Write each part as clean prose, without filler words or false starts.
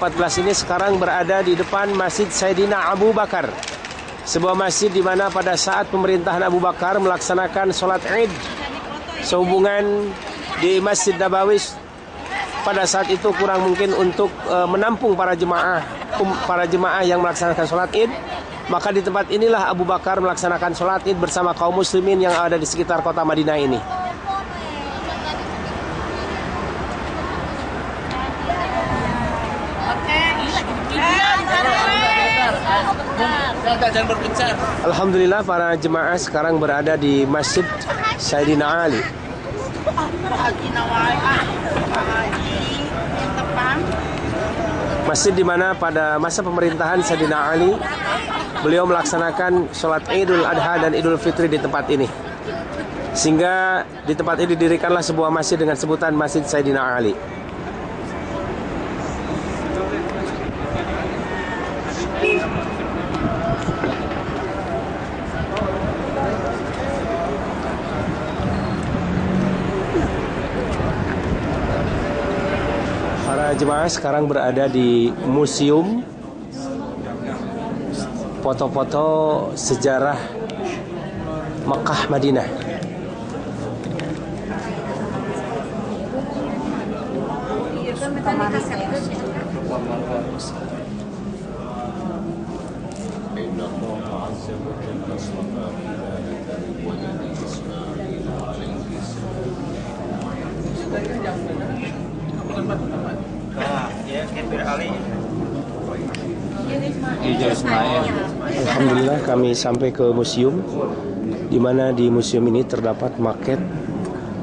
14 ini sekarang berada di depan Masjid Sayyidina Abu Bakar. Sebuah masjid di mana pada saat pemerintahan Abu Bakar melaksanakan sholat Id sehubungan di Masjid Nabawi pada saat itu kurang mungkin untuk menampung para jemaah yang melaksanakan sholat Id. Maka di tempat inilah Abu Bakar melaksanakan sholat Id bersama kaum muslimin yang ada di sekitar kota Madinah ini. Alhamdulillah para jemaah sekarang berada di Masjid Sayyidina Ali. Masjid di mana pada masa pemerintahan Sayyidina Ali beliau melaksanakan sholat Idul Adha dan Idul Fitri di tempat ini. Sehingga di tempat ini didirikanlah sebuah masjid dengan sebutan Masjid Sayyidina Ali. Para jemaah sekarang berada di museum foto-foto sejarah Mekah Madinah. Alhamdulillah kami sampai ke museum, di mana di museum ini terdapat maket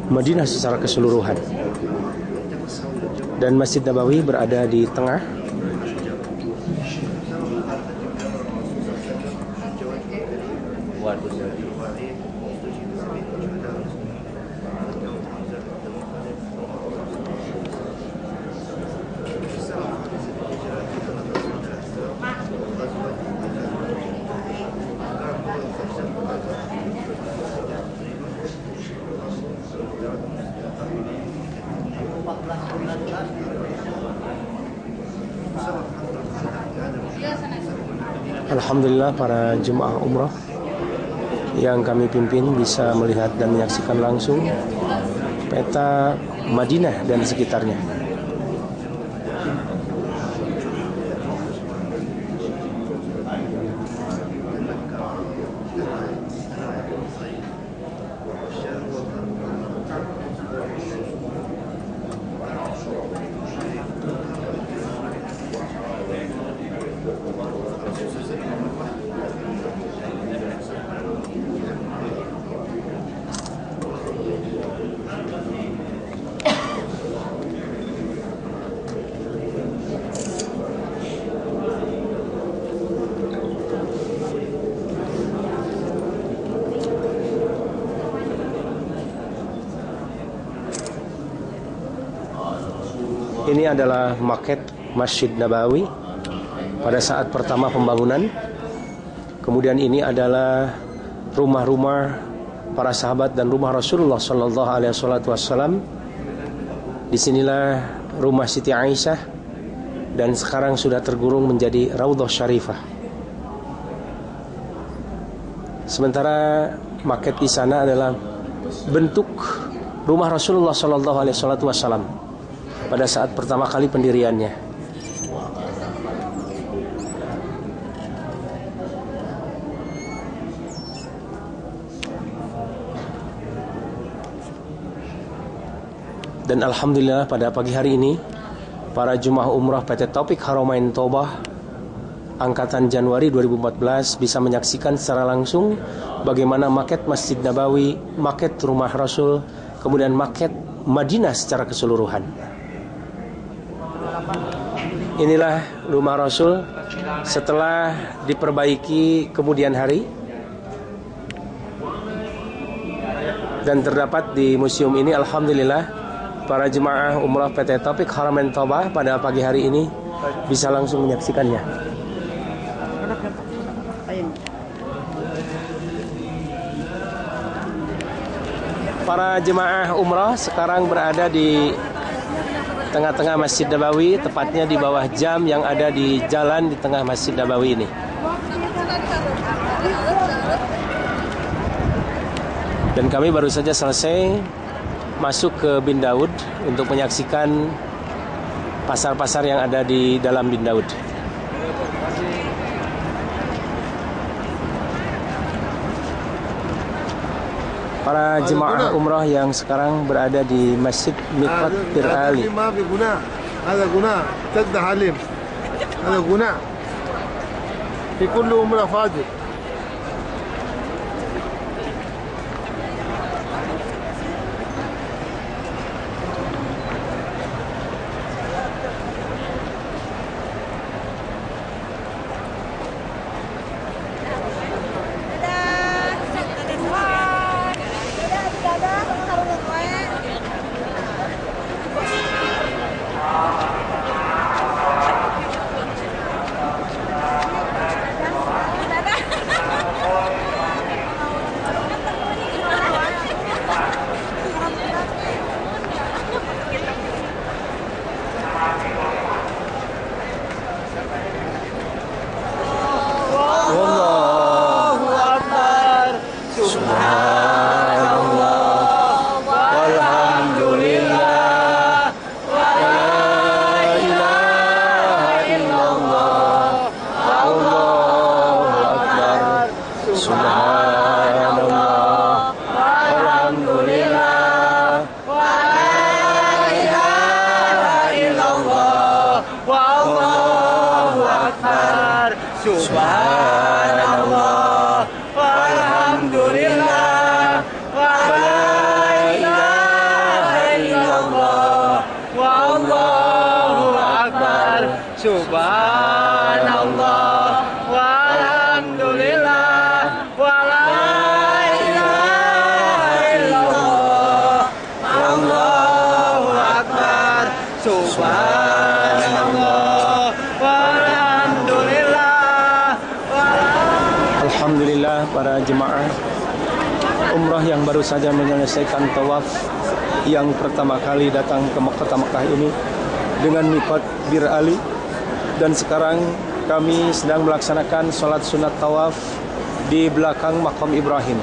Madinah secara keseluruhan. Dan Masjid Nabawi berada di tengah. Alhamdulillah para jemaah umrah yang kami pimpin bisa melihat dan menyaksikan langsung peta Madinah dan sekitarnya. Ini adalah maket Masjid Nabawi pada saat pertama pembangunan. Kemudian ini adalah rumah-rumah para sahabat dan rumah Rasulullah Sallallahu Alaihi Wasallam. Disinilah rumah Siti Aisyah dan sekarang sudah tergurung menjadi Raudhah Syarifah. Sementara maket di sana adalah bentuk rumah Rasulullah Sallallahu Alaihi Wasallam pada saat pertama kali pendiriannya. Dan alhamdulillah pada pagi hari ini para jemaah umrah PT Taufik Haramain Tobah angkatan Januari 2014 bisa menyaksikan secara langsung bagaimana maket Masjid Nabawi, maket rumah Rasul, kemudian maket Madinah secara keseluruhan. Inilah rumah Rasul setelah diperbaiki kemudian hari, dan terdapat di museum ini. Alhamdulillah para jemaah umrah PT Taufik Haramain Tobah pada pagi hari ini bisa langsung menyaksikannya. Para jemaah umrah sekarang berada di tengah-tengah Masjid Nabawi, tepatnya di bawah jam yang ada di jalan di tengah Masjid Nabawi ini. Dan kami baru saja selesai masuk ke Bin Daud untuk menyaksikan pasar-pasar yang ada di dalam Bin Daud. Para jemaah umrah yang sekarang berada di Masjid Miqat Bir Ali. هذا غناء تقدح عليهم هذا غناء في كل أمرة فاضل Subhanallah walhamdulillah wa la ilaha illallah wallahu akbar. Subhanallah walhamdulillah wa la ilaha illallah wallahu akbar. Subhanallah walhamdulillah. Alhamdulillah, para jemaah umrah yang baru saja menyelesaikan tawaf yang pertama kali datang ke Kota Mekah ini dengan miqat Bir Ali, dan sekarang kami sedang melaksanakan sholat sunat tawaf di belakang Maqam Ibrahim.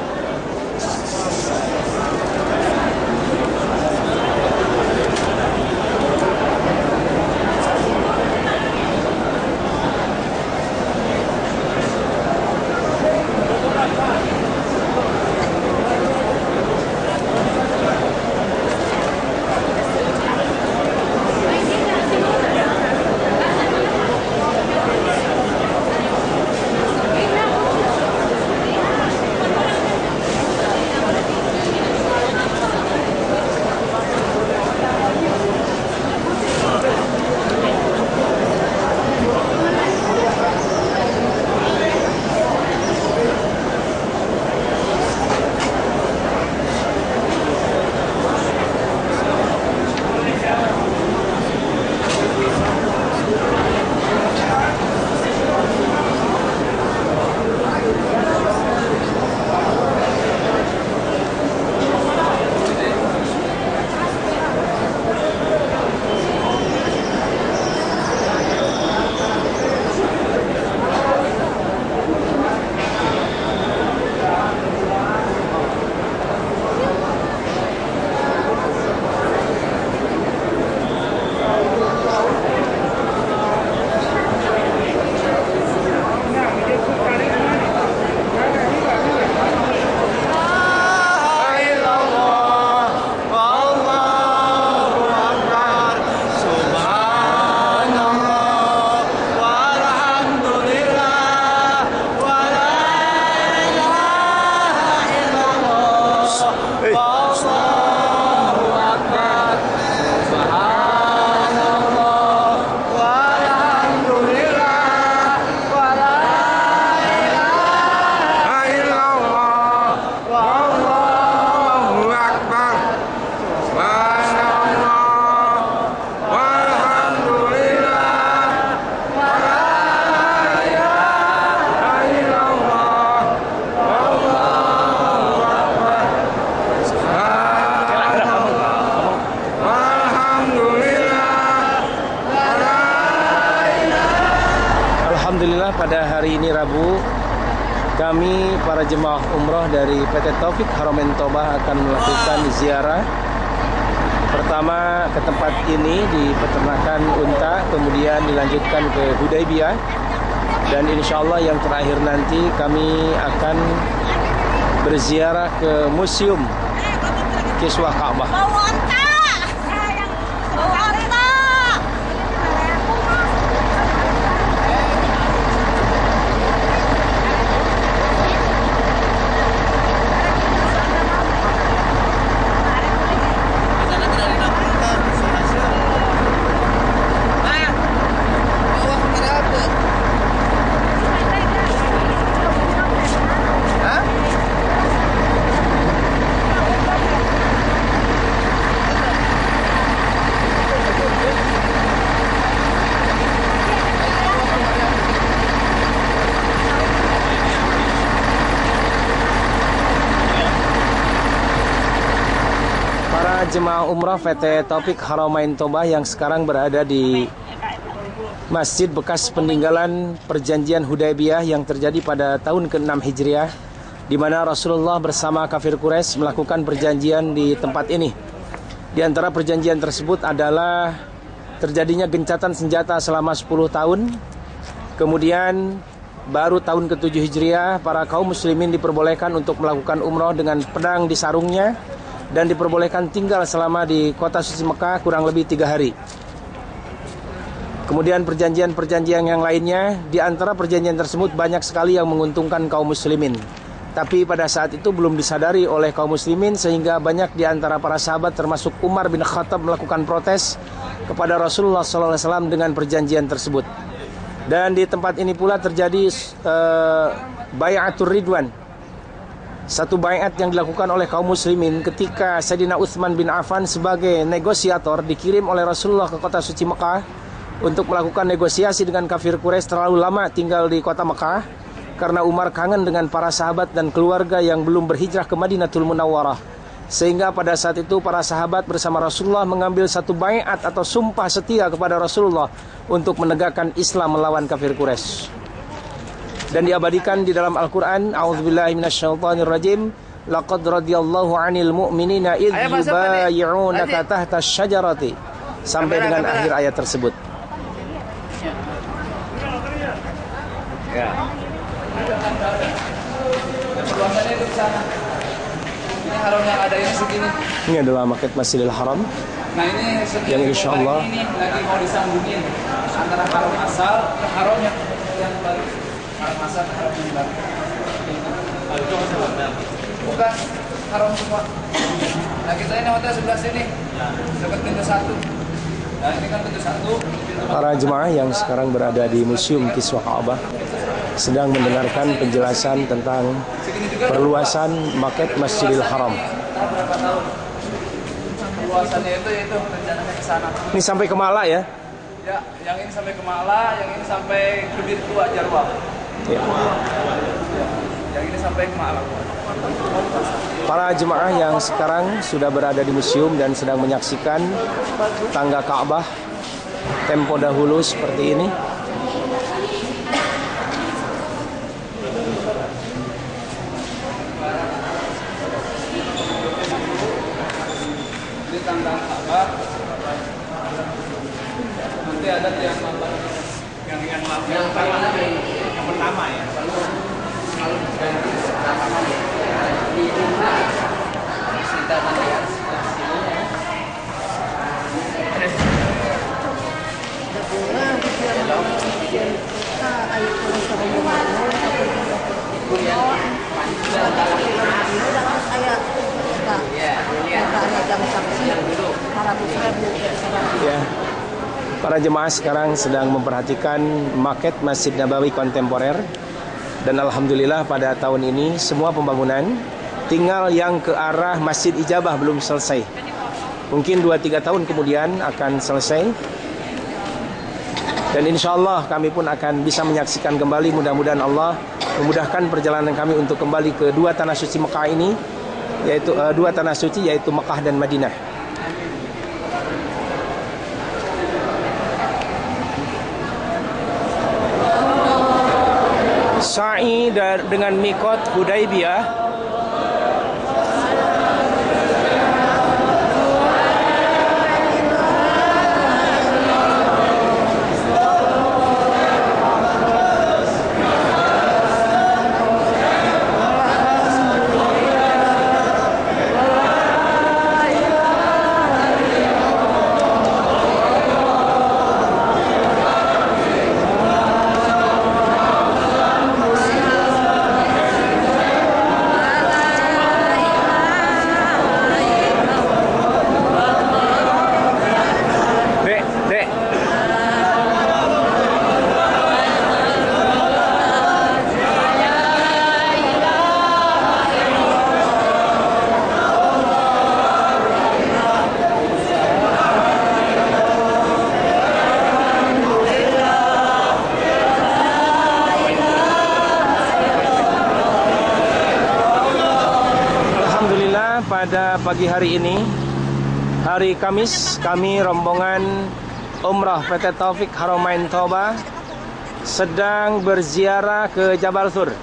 Alhamdulillah pada hari ini Rabu, kami para jemaah umroh dari PT Taufik Haramain Tobah akan melakukan ziarah. Pertama ke tempat ini di peternakan unta, kemudian dilanjutkan ke Hudaybiyah, dan insya Allah yang terakhir nanti kami akan berziarah ke Museum Kiswah Ka'bah. Jemaah umrah PT Taufik Haramain Tobah yang sekarang berada di masjid bekas peninggalan perjanjian Hudaybiyah yang terjadi pada tahun ke-6 Hijriah, di mana Rasulullah bersama kafir Quraisy melakukan perjanjian di tempat ini. Di antara perjanjian tersebut adalah terjadinya gencatan senjata selama 10 tahun. Kemudian baru tahun ke-7 Hijriah para kaum muslimin diperbolehkan untuk melakukan umrah dengan pedang di sarungnya dan diperbolehkan tinggal selama di kota suci Mekah kurang lebih 3 hari. Kemudian perjanjian-perjanjian yang lainnya, di antara perjanjian tersebut banyak sekali yang menguntungkan kaum muslimin. Tapi pada saat itu belum disadari oleh kaum muslimin, sehingga banyak di antara para sahabat termasuk Umar bin Khattab melakukan protes kepada Rasulullah SAW dengan perjanjian tersebut. Dan di tempat ini pula terjadi Bai'atur Ridwan, satu baiat yang dilakukan oleh kaum muslimin ketika Sayyidina Utsman bin Affan sebagai negosiator dikirim oleh Rasulullah ke kota suci Mekah untuk melakukan negosiasi dengan kafir Quraisy. Terlalu lama tinggal di kota Mekah karena Umar kangen dengan para sahabat dan keluarga yang belum berhijrah ke Madinatul Munawwarah, sehingga pada saat itu para sahabat bersama Rasulullah mengambil satu baiat atau sumpah setia kepada Rasulullah untuk menegakkan Islam melawan kafir Quraisy. Dan diabadikan di dalam Al-Quran, a'udzubillahi minasyaitonirrajim, laqad radiyallahu 'anil mu'minina idh yubayi'unaka tahta syajarati, sampai dengan akhir ayat tersebut. Ya. Luasannya itu sana. Ini haram yang ada ini segini. Ini adalah maket Masjidil Haram. Nah ini yang insya Allah ini lagi mau disambungin antara haram asal ke haram yang baru. Haram asal ke haram yang baru. Bukan haram semua. Nah kita ini hotel sebelah sini. Dekat pintu 1. Nah ini kan pintu 1. Para jemaah yang sekarang berada di Museum Kiswah Ka'bah sedang mendengarkan penjelasan tentang perluasan maket Masjidil Haram. Perluasannya itu rencananya ke sana. Ini sampai ke Mala ya? Ya, yang ini sampai ke Mala, yang ini sampai ke Birtua Jarwa. Ya. Yang ini sampai ke Mala. Para jemaah yang sekarang sudah berada di museum dan sedang menyaksikan tangga Ka'bah tempo dahulu seperti ini. Ini tangga Ka'bah. Nanti ada yang pertama ya. Ya. Para jemaah sekarang sedang memperhatikan maket Masjid Nabawi kontemporer. Dan alhamdulillah pada tahun ini semua pembangunan, tinggal yang ke arah Masjid Ijabah belum selesai. Mungkin 2-3 tahun kemudian akan selesai. Dan insya Allah kami pun akan bisa menyaksikan kembali. Mudah-mudahan Allah memudahkan perjalanan kami untuk kembali ke dua tanah suci Mekah ini, yaitu dua tanah suci, yaitu Mekah dan Madinah. sa'i dengan mikot Hudaybiyah. Pada pagi hari ini, hari Kamis, kami rombongan Umrah PT Taufik Haramain Toba sedang berziarah ke Jabal Thur,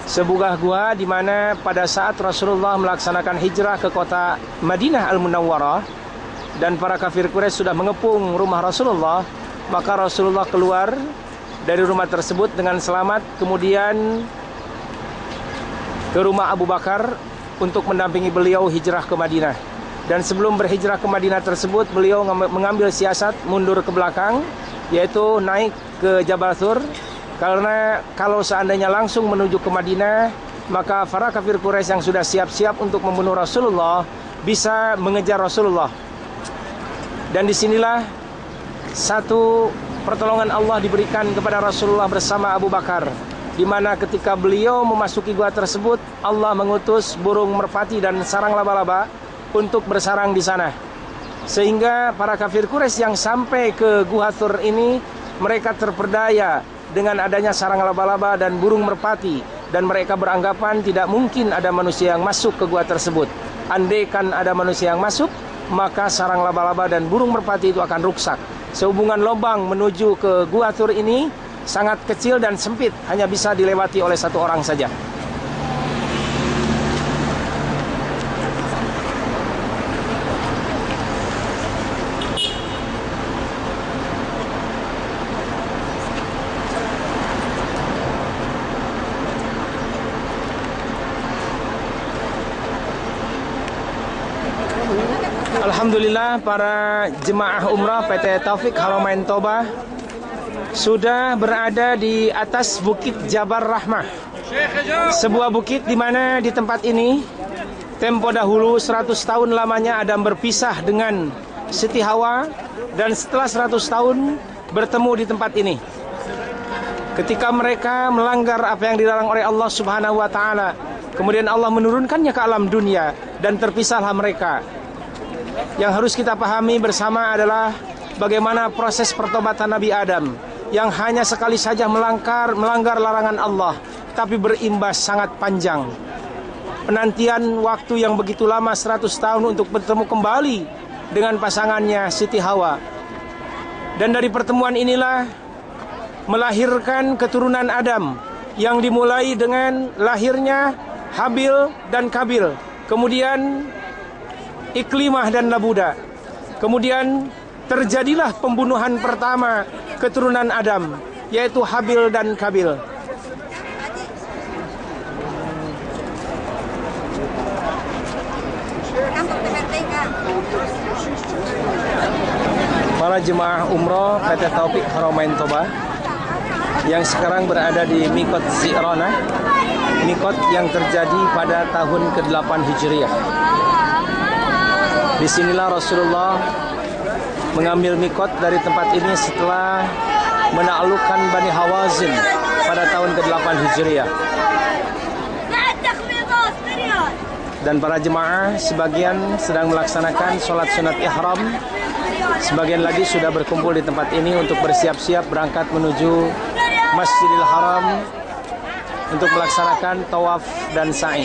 sebuah gua di mana pada saat Rasulullah melaksanakan hijrah ke kota Madinah Al-Munawwarah dan para kafir Quraisy sudah mengepung rumah Rasulullah, maka Rasulullah keluar dari rumah tersebut dengan selamat, kemudian ke rumah Abu Bakar untuk mendampingi beliau hijrah ke Madinah. Dan sebelum berhijrah ke Madinah tersebut, beliau mengambil siasat mundur ke belakang, yaitu naik ke Jabal Thur, karena kalau seandainya langsung menuju ke Madinah, maka para kafir Quraisy yang sudah siap-siap untuk membunuh Rasulullah bisa mengejar Rasulullah. Dan disinilah satu pertolongan Allah diberikan kepada Rasulullah bersama Abu Bakar, di mana ketika beliau memasuki gua tersebut, Allah mengutus burung merpati dan sarang laba-laba untuk bersarang di sana. Sehingga para kafir Quraisy yang sampai ke Gua Thur ini, mereka terperdaya dengan adanya sarang laba-laba dan burung merpati, dan mereka beranggapan tidak mungkin ada manusia yang masuk ke gua tersebut. Andaikan ada manusia yang masuk, maka sarang laba-laba dan burung merpati itu akan rusak. Sehubungan lubang menuju ke Gua Thur ini sangat kecil dan sempit, hanya bisa dilewati oleh satu orang saja. Alhamdulillah, para jemaah umrah PT Taufik Haramain Toba sudah berada di atas Bukit Jabal Rahmah, sebuah bukit di mana di tempat ini tempo dahulu 100 tahun lamanya Adam berpisah dengan Siti Hawa, dan setelah 100 tahun bertemu di tempat ini. Ketika mereka melanggar apa yang dilarang oleh Allah Subhanahu wa taala, kemudian Allah menurunkannya ke alam dunia dan terpisahlah mereka. Yang harus kita pahami bersama adalah bagaimana proses pertobatan Nabi Adam yang hanya sekali saja melanggar larangan Allah, tapi berimbas sangat panjang. Penantian waktu yang begitu lama 100 tahun untuk bertemu kembali dengan pasangannya Siti Hawa. Dan dari pertemuan inilah melahirkan keturunan Adam yang dimulai dengan lahirnya Habil dan Kabil, kemudian Iklimah dan Labuda. Kemudian terjadilah pembunuhan pertama keturunan Adam, yaitu Habil dan Kabil. Para jemaah umroh PT Taufik Haramain Toba yang sekarang berada di Mikot Zi'rana, mikot yang terjadi pada tahun ke-8 Hijriah. Disinilah Rasulullah mengambil mikot dari tempat ini setelah menaklukkan Bani Hawazin pada tahun ke-8 Hijriah. Dan para jemaah sebagian sedang melaksanakan sholat sunat ihram, sebagian lagi sudah berkumpul di tempat ini untuk bersiap-siap berangkat menuju Masjidil Haram untuk melaksanakan tawaf dan sa'i.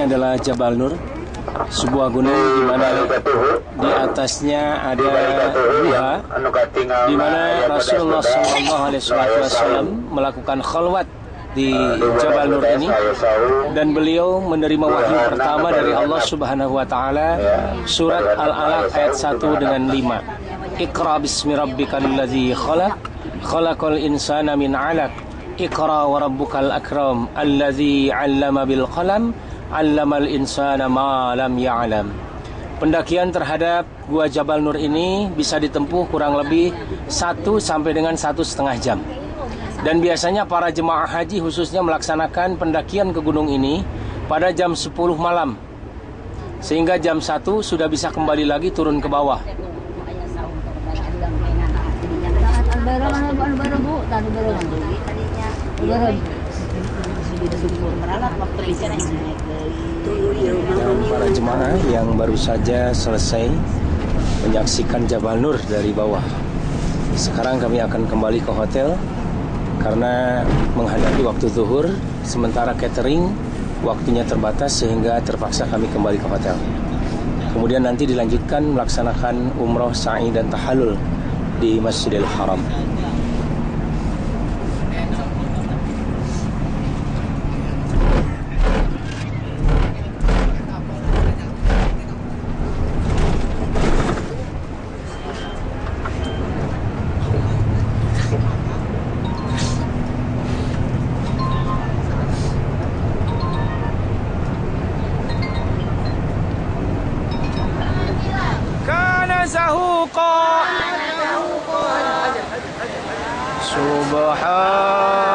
adalah Jabal Nur, sebuah gunung di mana di atasnya ada gua di mana Rasulullah SAW melakukan khalwat di Jabal Nur ini, dan beliau menerima wahyu pertama dari Allah Subhanahu wa taala, surat Al-Alaq ayat 1 dengan 5. Iqra bismi rabbikal ladzi khalaq, khalaqal insana min 'alaq, Iqra wa rabbukal akram, alladzi 'allama bil qalam, 'allamal insana ma lam ya'lam. Pendakian terhadap Gua Jabal Nur ini bisa ditempuh kurang lebih 1 sampai dengan 1,5 jam. Dan biasanya para jemaah haji khususnya melaksanakan pendakian ke gunung ini pada jam 10 malam. Sehingga jam 1 sudah bisa kembali lagi turun ke bawah. Para jemaah yang baru saja selesai menyaksikan Jabal Nur dari bawah. Sekarang kami akan kembali ke hotel karena menghadapi waktu zuhur, sementara catering waktunya terbatas sehingga terpaksa kami kembali ke hotel. Kemudian nanti dilanjutkan melaksanakan umroh, sa'i dan tahallul di Masjidil Haram. Subhan